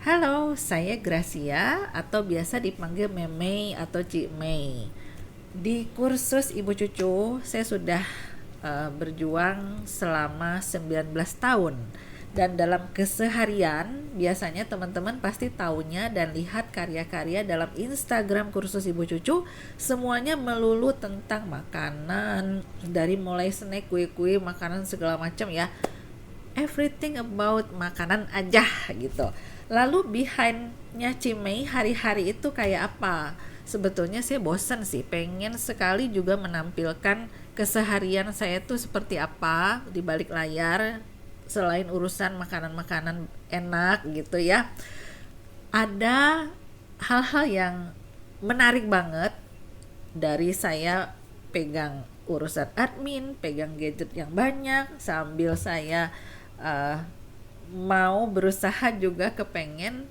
Halo, saya Gracia atau biasa dipanggil Meme atau Cik Mei. Di kursus Ibu Cucu, saya sudah berjuang selama 19 tahun. Dan dalam keseharian, biasanya teman-teman pasti taunya dan lihat karya-karya dalam Instagram kursus Ibu Cucu, semuanya melulu tentang makanan, dari mulai snack, kue-kue, makanan segala macam ya, everything about makanan aja gitu. Lalu behindnya Cimei hari-hari itu kayak apa? Sebetulnya saya bosen sih, pengen sekali juga menampilkan keseharian saya tuh seperti apa di balik layar, selain urusan makanan-makanan enak gitu ya. Ada hal-hal yang menarik banget dari saya pegang urusan admin, pegang gadget yang banyak, sambil saya uh, mau berusaha juga kepengen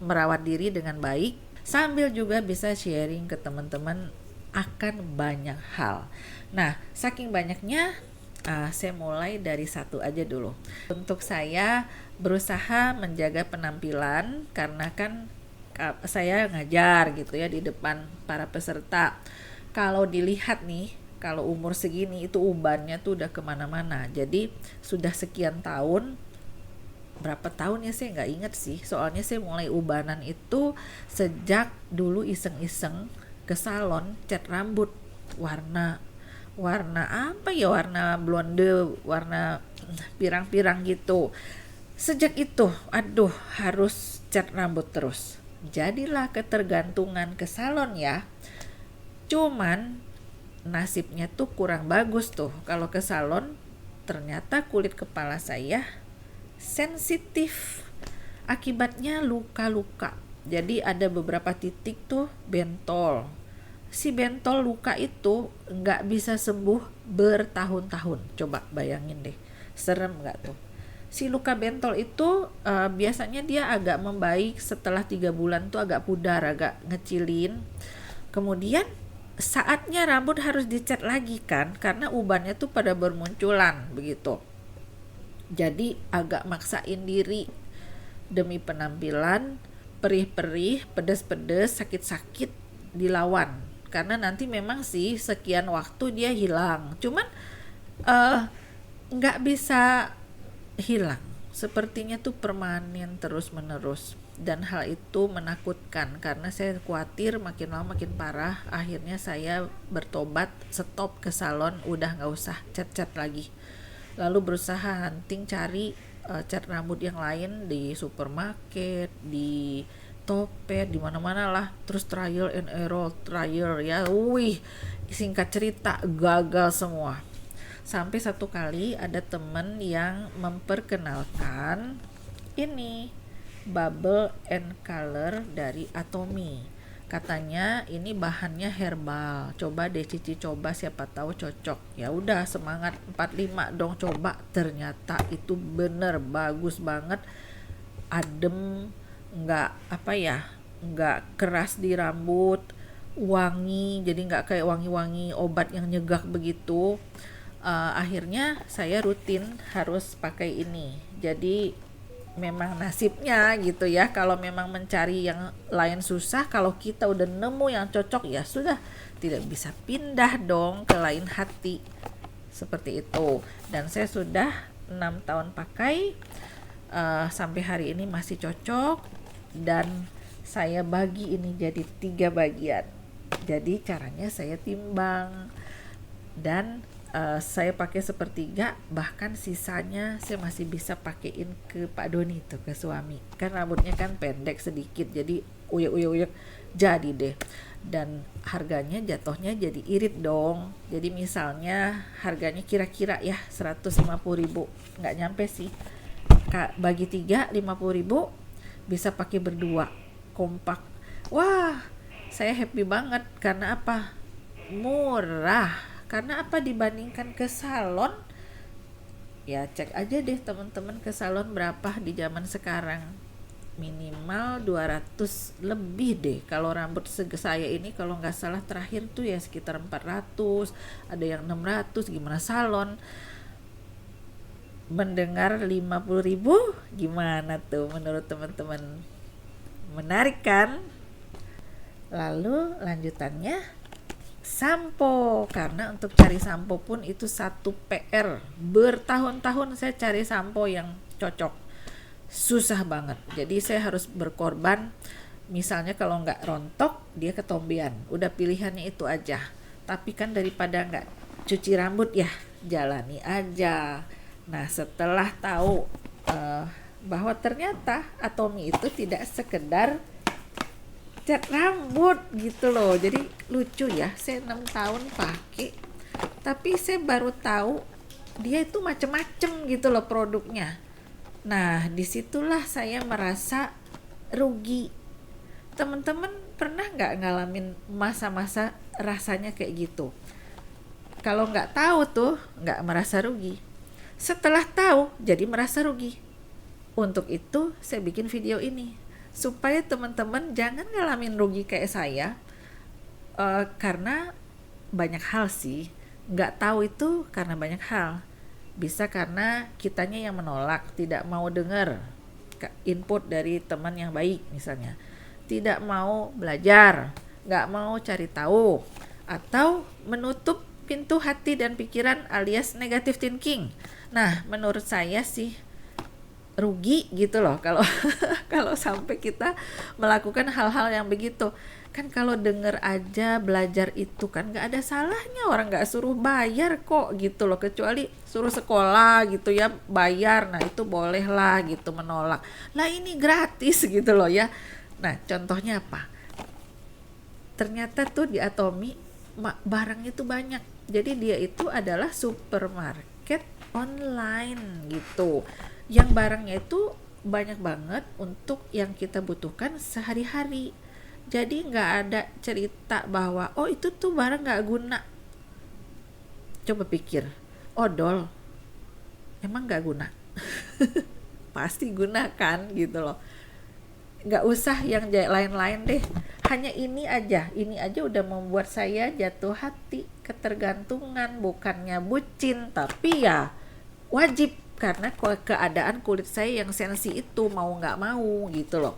merawat diri dengan baik, sambil juga bisa sharing ke teman-teman akan banyak hal. Nah, saking banyaknya, saya mulai dari satu aja dulu. Untuk saya berusaha menjaga penampilan karena kan saya ngajar gitu ya di depan para peserta. Kalau dilihat nih, kalau umur segini itu ubannya tuh udah kemana-mana. Jadi sudah sekian tahun, berapa tahun ya saya nggak inget sih. Soalnya saya mulai ubanan itu sejak dulu iseng-iseng ke salon cat rambut warna warna apa ya, warna blonde, warna pirang-pirang gitu. Sejak itu, aduh, harus cat rambut terus. Jadilah ketergantungan ke salon ya. Cuman nasibnya tuh kurang bagus tuh. Kalau ke salon, ternyata kulit kepala saya sensitif. Akibatnya luka-luka. Jadi ada beberapa titik tuh bentol. Si bentol luka itu nggak bisa sembuh bertahun-tahun. Coba bayangin deh, serem nggak tuh? Si luka bentol itu biasanya dia agak membaik setelah 3 bulan tuh, agak pudar, agak ngecilin. Kemudian saatnya rambut harus dicat lagi kan, karena ubannya tuh pada bermunculan begitu. Jadi agak maksain diri demi penampilan, perih-perih, pedes-pedes, sakit-sakit dilawan. Karena nanti memang sih sekian waktu dia hilang. Cuman eh, nggak bisa hilang. Sepertinya tuh permanen terus-menerus. Dan hal itu menakutkan karena saya khawatir makin lama makin parah. Akhirnya saya bertobat, stop ke salon, udah nggak usah cat-cat lagi. Lalu berusaha hunting cari cat rambut yang lain di supermarket, di Topet, di mana-mana lah. Terus trial and error, trial ya. Wih, singkat cerita gagal semua. Sampai satu kali ada temen yang memperkenalkan ini bubble and color dari Atomy. Katanya ini bahannya herbal. Coba deh Cici coba, siapa tahu cocok. Ya udah, semangat 45 dong coba. Ternyata itu bener bagus banget. Adem, nggak apa ya, nggak keras di rambut, wangi. Jadi nggak kayak wangi-wangi obat yang nyegak begitu. Akhirnya saya rutin harus pakai ini. Jadi memang nasibnya gitu ya, kalau memang mencari yang lain susah, kalau kita udah nemu yang cocok ya sudah, tidak bisa pindah dong ke lain hati, seperti itu. Dan saya sudah 6 tahun pakai, sampai hari ini masih cocok. Dan saya bagi ini jadi 3 bagian. Jadi caranya saya timbang dan saya pakai sepertiga, bahkan sisanya saya masih bisa pakein ke Pak Doni tuh, ke suami. Kan rambutnya kan pendek sedikit, jadi uyek-uyek jadi deh. Dan harganya jatuhnya jadi irit dong. Jadi misalnya harganya kira-kira ya 150.000, nggak nyampe sih. Bagi 3 50.000, bisa pakai berdua, kompak. Wah, saya happy banget. Karena apa? Murah. Karena apa, dibandingkan ke salon? Ya cek aja deh teman-teman, ke salon berapa di zaman sekarang. Minimal 200 lebih deh. Kalau rambut saya ini kalau nggak salah terakhir tuh ya sekitar 400, ada yang 600. Gimana salon? Mendengar 50.000 gimana tuh menurut teman-teman? Menarik kan? Lalu lanjutannya sampo, karena untuk cari sampo pun itu satu PR. Bertahun-tahun saya cari sampo yang cocok, susah banget. Jadi saya harus berkorban. Misalnya kalau nggak rontok, dia ketombean. Udah pilihannya itu aja. Tapi kan daripada nggak cuci rambut ya, jalani aja. Nah setelah tahu bahwa ternyata Atomy itu tidak sekedar cat rambut gitu loh. Jadi lucu ya, saya 6 tahun pakai, tapi saya baru tahu dia itu macem-macem gitu loh produknya. Nah disitulah saya merasa rugi. Teman-teman pernah nggak ngalamin masa-masa rasanya kayak gitu? Kalau nggak tahu tuh nggak merasa rugi, setelah tahu jadi merasa rugi. Untuk itu saya bikin video ini supaya teman-teman jangan ngalamin rugi kayak saya. Karena banyak hal sih, nggak tahu itu karena banyak hal. Bisa karena kitanya yang menolak, tidak mau dengar input dari teman yang baik misalnya, tidak mau belajar, nggak mau cari tahu, atau menutup pintu hati dan pikiran alias negative thinking. Nah menurut saya sih rugi gitu loh kalau kalau sampai kita melakukan hal-hal yang begitu. Kan kalau denger aja belajar itu kan nggak ada salahnya, orang nggak suruh bayar kok gitu loh, kecuali suruh sekolah gitu ya bayar, nah itu boleh lah gitu menolak. Lah ini gratis gitu loh ya. Nah contohnya apa? Ternyata tuh di Atomy barangnya tuh banyak, jadi dia itu adalah supermarket online gitu, yang barangnya itu banyak banget untuk yang kita butuhkan sehari-hari. Jadi nggak ada cerita bahwa oh itu tuh barang nggak guna. Coba pikir, odol emang nggak guna? Pasti guna kan gitu loh. Nggak usah yang lain-lain deh, hanya ini aja udah membuat saya jatuh hati, ketergantungan. Bukannya bucin, tapi ya wajib karena keadaan kulit saya yang sensi itu, mau nggak mau gitu loh.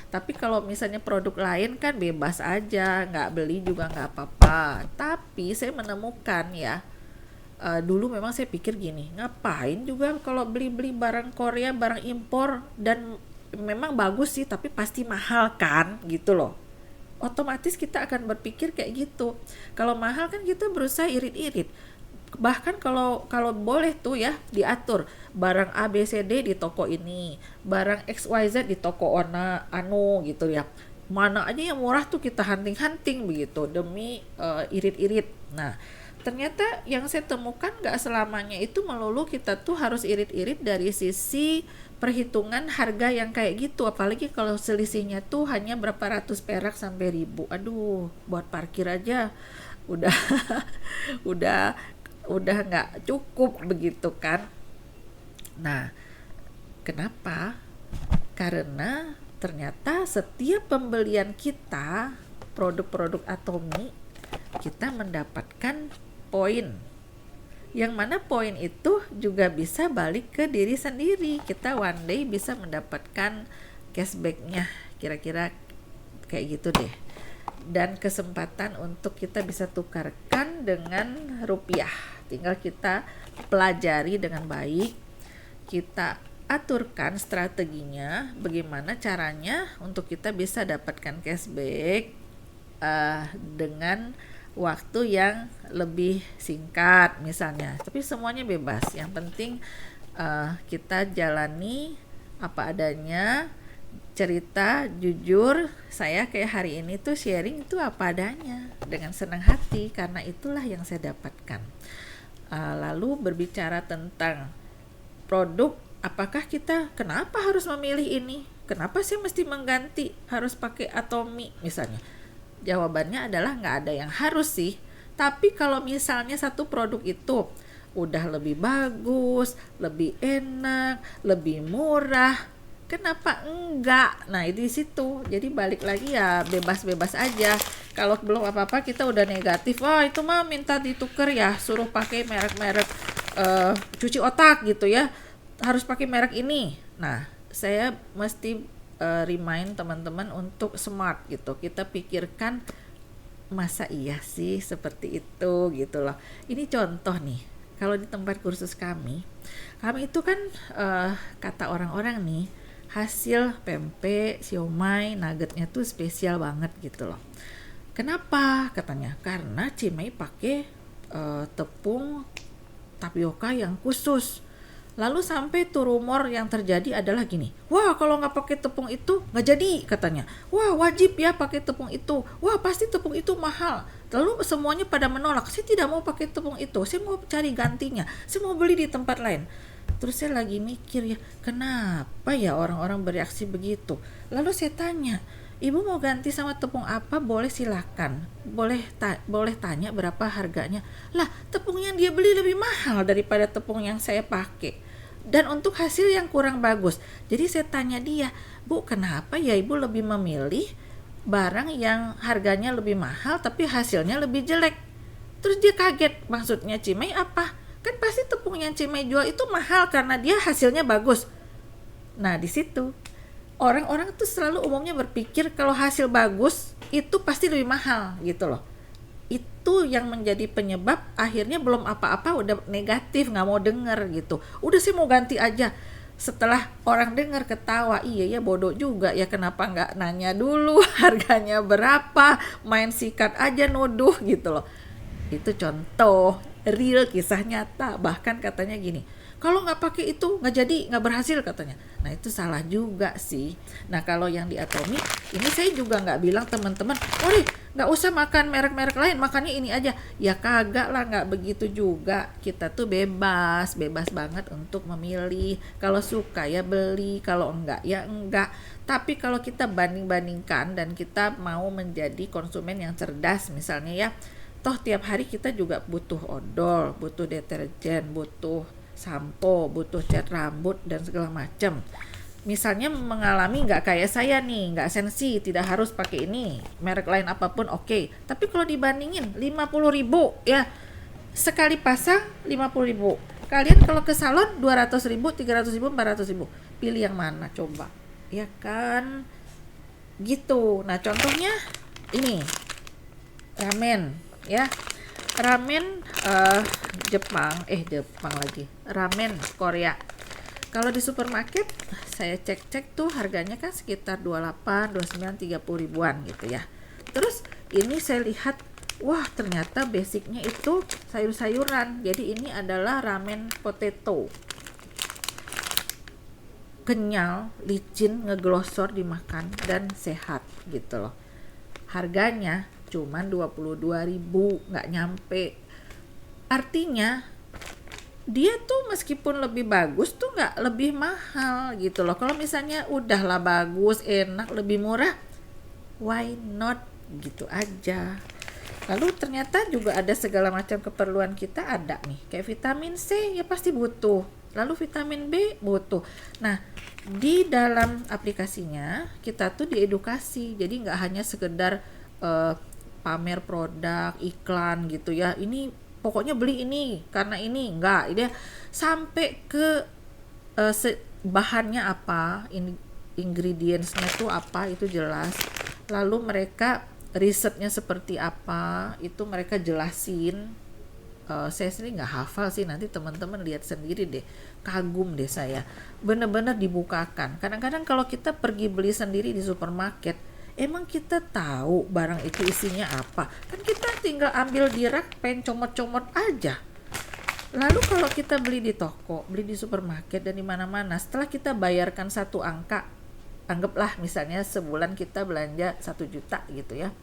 Tapi kalau misalnya produk lain kan bebas aja, nggak beli juga nggak apa-apa. Tapi saya menemukan ya, dulu memang saya pikir gini, ngapain juga kalau beli-beli barang Korea, barang impor, dan memang bagus sih tapi pasti mahal kan gitu loh. Otomatis kita akan berpikir kayak gitu. Kalau mahal kan kita berusaha irit-irit. Bahkan kalau boleh tuh ya diatur, barang A B C D di toko ini, barang XYZ di toko anu gitu ya. Mana aja yang murah tuh kita hunting-hunting begitu demi irit-irit. Nah, ternyata yang saya temukan gak selamanya itu melulu kita tuh harus irit-irit dari sisi perhitungan harga yang kayak gitu. Apalagi kalau selisihnya tuh hanya berapa ratus perak sampai ribu. Aduh, buat parkir aja udah udah nggak cukup begitu kan. Nah kenapa? Karena ternyata setiap pembelian kita produk-produk Atomy, kita mendapatkan poin, yang mana poin itu juga bisa balik ke diri sendiri. Kita one day bisa mendapatkan cashbacknya, kira-kira kayak gitu deh. Dan kesempatan untuk kita bisa tukarkan dengan rupiah, tinggal kita pelajari dengan baik, kita aturkan strateginya bagaimana caranya untuk kita bisa dapatkan cashback dengan waktu yang lebih singkat misalnya. Tapi semuanya bebas, yang penting kita jalani apa adanya, cerita jujur. Saya kayak hari ini tuh sharing itu apa adanya dengan senang hati, karena itulah yang saya dapatkan. Lalu berbicara tentang produk, apakah kita kenapa harus memilih ini, kenapa sih mesti mengganti harus pakai Atomy misalnya? Jawabannya adalah nggak ada yang harus sih. Tapi kalau misalnya satu produk itu udah lebih bagus, lebih enak, lebih murah, kenapa enggak? Nah di situ. Jadi balik lagi ya, bebas-bebas aja. Kalau belum apa-apa kita udah negatif, wah itu mah minta ditukar ya, suruh pakai merek-merek cuci otak gitu ya, harus pakai merek ini. Nah saya mesti remind teman-teman untuk smart gitu. Kita pikirkan masa iya sih seperti itu gitu loh. Ini contoh nih, kalau di tempat kursus kami itu kan kata orang-orang nih, hasil pempek, siomay, nuggetnya tuh spesial banget gitu loh. Kenapa? Katanya karena Cimei pakai tepung tapioka yang khusus. Lalu sampai tuh rumor yang terjadi adalah gini, wah kalau nggak pakai tepung itu nggak jadi katanya, wah wajib ya pakai tepung itu, wah pasti tepung itu mahal. Lalu semuanya pada menolak, saya tidak mau pakai tepung itu, saya mau cari gantinya, saya mau beli di tempat lain. Terus saya lagi mikir ya, kenapa ya orang-orang bereaksi begitu. Lalu saya tanya, ibu mau ganti sama tepung apa? Boleh silakan, boleh tanya berapa harganya. Lah tepung yang dia beli lebih mahal daripada tepung yang saya pakai, dan untuk hasil yang kurang bagus. Jadi saya tanya dia, Bu kenapa ya ibu lebih memilih barang yang harganya lebih mahal tapi hasilnya lebih jelek? Terus dia kaget, maksudnya Cimei apa? Kan pasti tepung yang Cimei jual itu mahal karena dia hasilnya bagus. Nah di situ orang-orang tuh selalu umumnya berpikir kalau hasil bagus itu pasti lebih mahal gitu loh. Itu yang menjadi penyebab akhirnya belum apa-apa udah negatif, nggak mau denger gitu. Udah sih mau ganti aja. Setelah orang dengar ketawa, iya ya bodoh juga ya, kenapa nggak nanya dulu harganya berapa, main sikat aja nuduh gitu loh. Itu contoh real kisah nyata. Bahkan katanya gini, kalau nggak pakai itu nggak jadi, nggak berhasil katanya. Nah itu salah juga sih. Nah kalau yang di Atomy ini saya juga nggak bilang teman-teman, oh nih nggak usah makan merek-merek lain, makannya ini aja. Ya kagak lah, nggak begitu juga. Kita tuh bebas banget untuk memilih. Kalau suka ya beli, kalau enggak ya enggak. Tapi kalau kita banding-bandingkan dan kita mau menjadi konsumen yang cerdas misalnya ya, toh tiap hari kita juga butuh odol, butuh deterjen, butuh sampo, butuh cat rambut dan segala macam. Misalnya mengalami nggak kayak saya nih, nggak sensi, tidak harus pakai ini, merek lain apapun oke. Tapi kalau dibandingin 50.000 ya, sekali pasang 50.000. Kalian kalau ke salon 200.000, 300.000, 400.000, pilih yang mana coba? Ya kan, gitu. Nah contohnya ini ramen ya. Ramen Jepang lagi, ramen Korea. Kalau di supermarket saya cek tuh harganya kan sekitar 28, 29, 30 ribuan gitu ya. Terus ini saya lihat, wah ternyata basicnya itu sayur-sayuran. Jadi ini adalah ramen potato, kenyal, licin, ngeglosor dimakan dan sehat gitu loh. Harganya cuman 22.000, nggak nyampe. Artinya dia tuh meskipun lebih bagus tuh nggak lebih mahal gitu loh. Kalau misalnya udahlah bagus, enak, lebih murah, why not gitu aja. Lalu ternyata juga ada segala macam keperluan kita ada nih, kayak vitamin C ya pasti butuh, lalu vitamin B butuh. Nah di dalam aplikasinya kita tuh diedukasi, jadi nggak hanya sekedar pamer produk, iklan gitu ya, ini pokoknya beli ini karena ini, enggak, dia sampai ke bahannya apa, ingredientsnya tuh apa itu jelas, lalu mereka risetnya seperti apa itu mereka jelasin. Saya sendiri nggak hafal sih, nanti teman-teman lihat sendiri deh, kagum deh saya, bener-bener dibukakan. Kadang-kadang kalau kita pergi beli sendiri di supermarket, emang kita tahu barang itu isinya apa? Kan kita tinggal ambil di rak, pengen comot-comot aja. Lalu kalau kita beli di toko, beli di supermarket dan di mana-mana, setelah kita bayarkan satu angka, anggaplah misalnya sebulan kita belanja 1 juta gitu ya.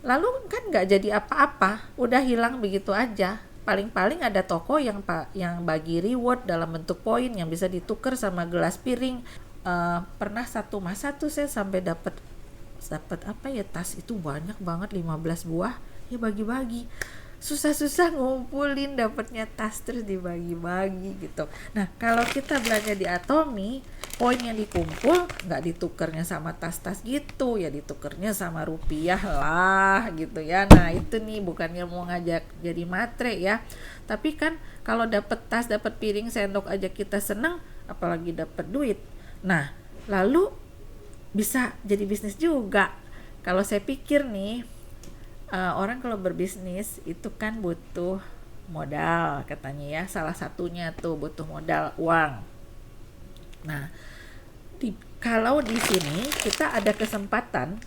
Lalu kan nggak jadi apa-apa, udah hilang begitu aja. Paling-paling ada toko yang bagi reward dalam bentuk poin yang bisa ditukar sama gelas piring. Pernah satu masa tuh saya sampai dapat apa ya, tas itu banyak banget, 15 buah ya, bagi-bagi. Susah-susah ngumpulin dapatnya tas, terus dibagi-bagi gitu. Nah kalau kita belanja di Atomy, poin yang dikumpul nggak ditukernya sama tas-tas gitu ya, ditukernya sama rupiah lah gitu ya. Nah itu nih bukannya mau ngajak jadi matre ya, tapi kan kalau dapat tas, dapat piring, sendok aja kita seneng, apalagi dapat duit. Nah lalu bisa jadi bisnis juga. Kalau saya pikir nih, orang kalau berbisnis itu kan butuh modal katanya ya, salah satunya tuh butuh modal uang. Nah, kalau di sini kita ada kesempatan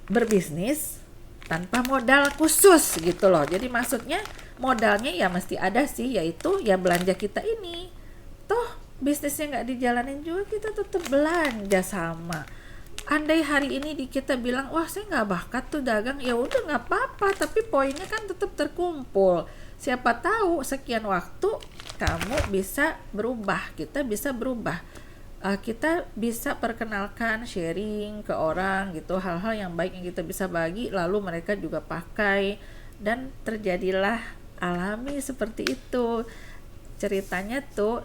berbisnis tanpa modal khusus gitu loh. Jadi maksudnya modalnya ya mesti ada sih, yaitu ya belanja kita ini. Toh bisnisnya nggak dijalanin juga kita tetap belanja sama. Andai hari ini kita bilang, wah saya nggak bakat tuh dagang, ya udah nggak apa-apa, tapi poinnya kan tetap terkumpul. Siapa tahu sekian waktu kamu bisa berubah, kita bisa berubah. Kita bisa perkenalkan, sharing ke orang gitu, hal-hal yang baik yang kita bisa bagi, lalu mereka juga pakai, dan terjadilah alami seperti itu. Ceritanya tuh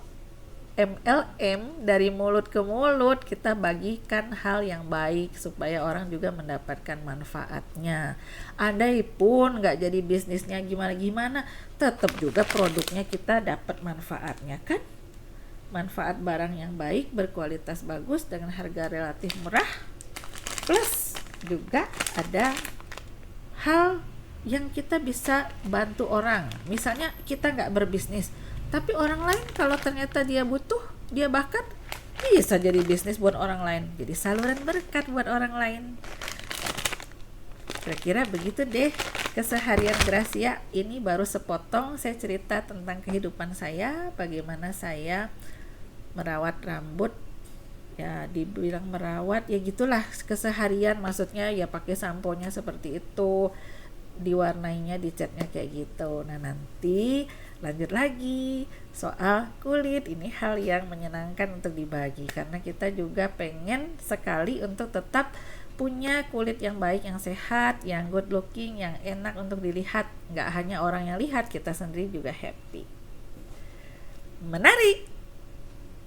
MLM, dari mulut ke mulut kita bagikan hal yang baik supaya orang juga mendapatkan manfaatnya. Andai pun nggak jadi bisnisnya gimana-gimana, tetap juga produknya kita dapat manfaatnya kan. Manfaat barang yang baik, berkualitas bagus dengan harga relatif murah, plus juga ada hal yang kita bisa bantu orang. Misalnya kita nggak berbisnis, tapi orang lain kalau ternyata dia butuh, dia bakat, bisa jadi bisnis buat orang lain, jadi saluran berkat buat orang lain. Kira-kira begitu deh keseharian Gracia. Ini baru sepotong saya cerita tentang kehidupan saya, bagaimana saya merawat rambut. Ya dibilang merawat ya gitulah keseharian, maksudnya ya pakai samponya seperti itu, diwarnainya, dicatnya kayak gitu. Nah nanti lanjut lagi soal kulit. Ini hal yang menyenangkan untuk dibagi, karena kita juga pengen sekali untuk tetap punya kulit yang baik, yang sehat, yang good looking, yang enak untuk dilihat. Nggak hanya orang yang lihat, kita sendiri juga happy. Menarik.